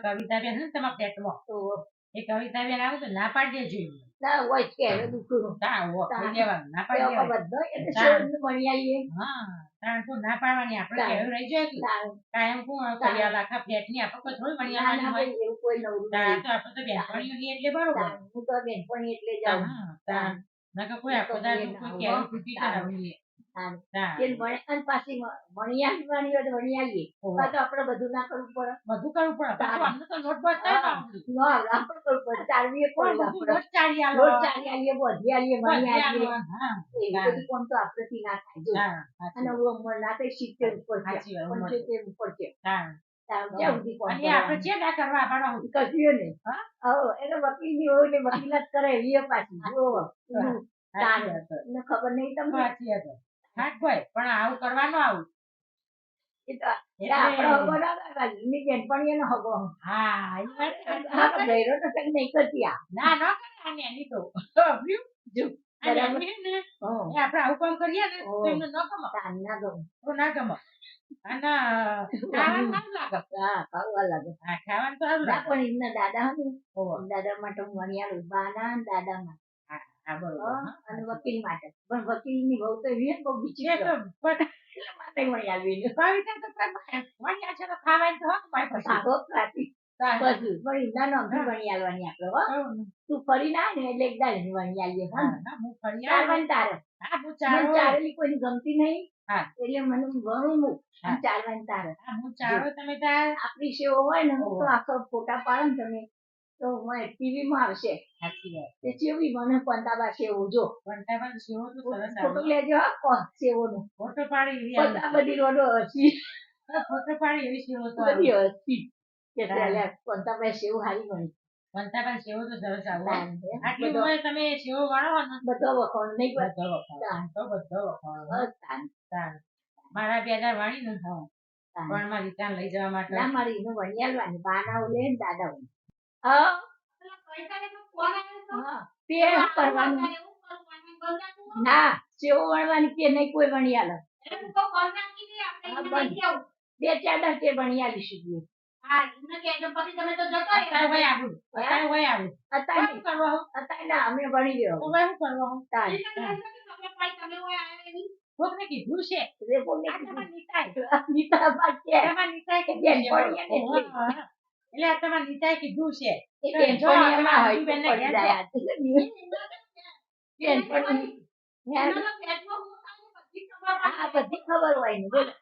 કવિતાબેન ને તમારા પેટમાં તો એ કવિતાબેન આવે તો ના પાડી દેજો ના હોય કે દુખું તા ઓ કહી દેવાનું ના પાડી દેવાનું બધો એટલે શેવનું બની આવીએ હા તાણ તો ના પાડવાની આપણે કેવું રહી જાય કે કાયમ કોણ કર્યા આખા ફ્લેટ ની આપણે કોઈ થોડી બની આવવાની હોય એવું કોઈ નવરું તાણ તો આપણે તો બેનપણીઓ ની એટલે બરોબર હું તો બેનપણી એટલે જાઉં તાણ નકર કોઈ આખો દાડો કોઈ કેવું ફૂટી કરાવની તેલ ભણે અને પાછી ભણિયાની હોય તો ભણી આવીએ તો આપણે બધું ના કરવું પડે બધું કરવું પડે પાછું અમને તો નોટ બસ થાય ના આપણે કરવું પડે ચાલવીએ પડે આપણે નોટ ચાલી આલો નોટ ચાલી આવીએ બધી આવીએ ભણી આવીએ એ બધું કોમ તો આપણેથી ના થાય અને ઉંમર ના થાય 70 ઉપર છે 75 ઉપર છે આપણે છે ના કરવા આપણા કશું ને એટલે વકીલ ની હોય એટલે વકીલાત કરે એ પાછી ખબર નહીં તમને હાટ ભાઈ પણ આવું કરવાનું આવું આપડે આવું કામ કરીએ ને તો એમને ન ગમે ના ગમે અને ખાવાનું લાગે ખાવાનું તો સારું લાગે પણ એમના દાદા દાદા માટે હું વણિયાળું બાના દાદા માટે અને વકીલ માટે પણ વકીલ ની બહુ તો એવી બહુ બીજી માટે વણિયાળવી તું ફરી ના ને એટલે એકદમ વણિયાળીએ ચારેલી કોઈ ગમતી નહીં એટલે મને ઘણું ચાલવાની તારે આપડી સેવો હોય ને તો આખો ફોટા પાડો ને તમે તો ટીવી માં આવશે તે ચેવી મને પંતાબા સેવો જો ફોટો લેજો સેવો નો ફોટો પાડી બધી રોડો હસી ફોટો પાડી એવી સેવો તો બધી હસી કે પંતાબા સેવો હારી બની પંતાબા સેવો તો સરસ આવે આટલી ઉંમરે તમે સેવો વાળો ને બધો વખોણ નહીં બધો વખોણ મારા બે હજાર વાળી ને પણ મારી રીટા લઈ જવા માટે ના મારી એનું વણિયાળવાની બાના લે ને દાદા ના સેવો વણવાની કે નહીં કોઈ વણિયાળ 2-4 તે વણિયાળી અમે ભણી કીધું છે એટલે તમારે નીતાએ કીધું છે બધી ખબર હોય ને બોલો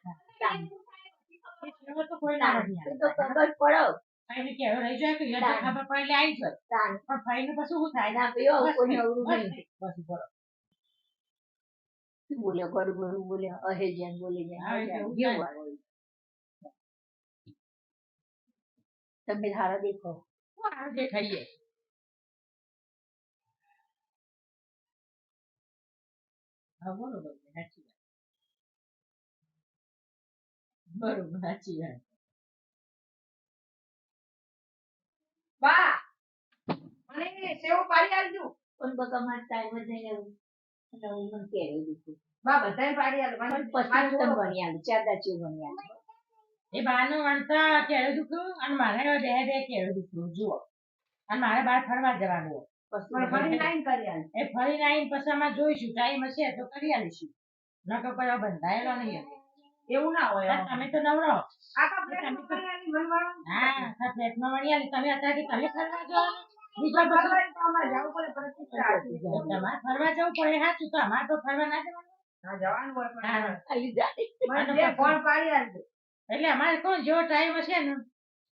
તો કોઈ ના તો ખબર પડો ભાઈને કેવો રહી જાય કે યદ ખબર પડે એટલે આવી જાય પણ ભાઈને પછી શું થાય ના ભાઈ કોઈ નવરું નહીં પછી બરો બોલ્યો ગરુ બોલ્યો અહેજન બોલીને તમે હારા દેખો હારા દેખાઈએ બરોબર સાચી વાત બરોબર સાચી વાત બા મને સેવ પાડી આવજો પણ બકા માં ટાઈમ જ નહીં એવું એટલે હું મને કહેવું દીધું બા બધાય પાડી આલ પણ પછી તમે ભણી આલ ચાદા ચી ભણી આલ એ બાનું વણતા કેળું દુખું અને મારે બે કેળું દુખું જુઓ અને મારે બહાર ફરવા જવાનું ફરી નાઈન પછી આમાં જોઈશું ટાઈમ હશે તો કરી આલીશું નકર કોઈ બંધાયેલો નહીં એવું ના હોય તમે તો નવરો ફ્લેટમાં વણી આલી તમે અત્યારથી તમે ફરવા જાઓ બીજા તમારે ફરવા જવું પડે સાચું તો અમારે તો ફરવા ના જવાનું એટલે અમારે કોણ જેવો ટાઈમ હશે ને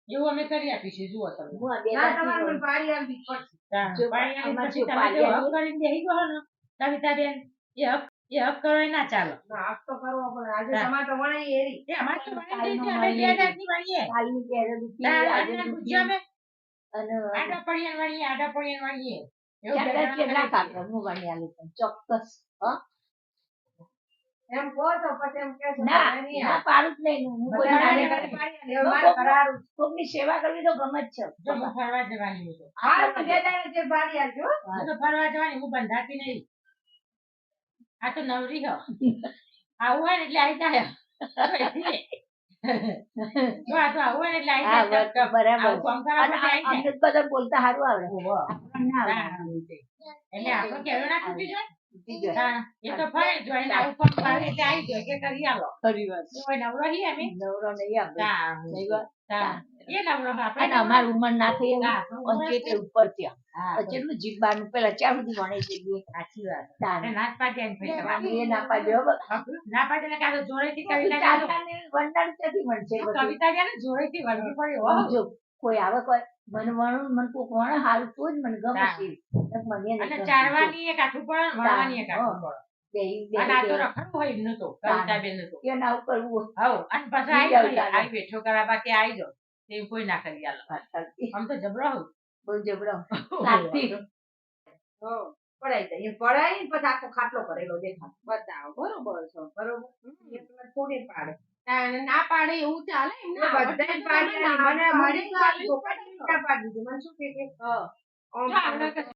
એવું અમે કરી આપીશું જુઓ તમે કવિતાબેન એ હક કરો ના ચાલો હક તો કરવો પડે આજે તમારે તો વણાઈ એરી અમારે તો વણાઈ આડા પડિયા વાળીએ ચોક્કસ એમ કહો તો પછી એમ કે ના પાડું જ નહીં હું કોઈની સેવા કરવી તો ગમે જ છે હું ફરવા જવાની ફરવા જવાની હું બંધાતી નહીં આ તો નવરી હો આવું હોય ને એટલે આવી જાય જો આ તો આવું હોય ને એટલે આઈ હા, જાય ટપ ટપ. બરાબર. આવું કામ કરવા અને માટે આઈ જાય. અમને બધા બોલતા સારું આવડે ઓહો. આપણને ના ના, આવડે. એટલે આપણો કેળો ના તૂટી જાય. તૂટી જાય. હા, એ તો ફરે જ જોઈને આવું કામ કરે એટલે આઈ જાય કે કરી આલો. ખરી વાત. તો કોઈ નવરો નહીં અમે. નવરો નહીં આપણે. હા, નહીં વાત? હા. એ નવરો આપણે અને અમારી ઉંમર ના થઈ એવું હા, પંચોતેર ઉપર થયા. હા, કેટલું જીવવાનું પેલા ચાર સુધી ભણી જઈએ. સાચી વાત. તારે. અને નાચ પાડે ને પછી તમારે. એ ના પાડ્યો હવે. ના પાડે એટલે કાં તો જોડેથી કવિતા ગાતો. ચાલતાને વંદાણ ક્યાંથી મળશે બધું? કવિતા ગયા ને જોડેથી વળગી પડ્યો. હો. જો કોઈ આવે કોઈ મને વણું મને કોક વણે હારું તો જ મને ગમે હા. છે. મને નહીં અને ગમતું. ચારવાની એક આઠું પડે ને વળવાની એક આઠું પડે. બેહી અને આ તો બેહી રખડવું હોય એમનું તો કવિતાબેન નું તો. એ ના કરવું. હઉ અને પછી ઈ આવી આવતા આવી બેઠો કરાવવા કે આવી જાઓ તે કોઈ ના કરી આલો. આમ તો જબરો હું. બહુ જબરો. સાચી. પડાઈ જાય પડાઈ પછી આખો ખાટલો કરેલો દેખાય બતાવો બરોબર છે બરોબર એટલે થોડી પાડે અને ના પાડે એવું ચાલે એમને બધાય પાડે મને મને પાડી દીધું મને શું કે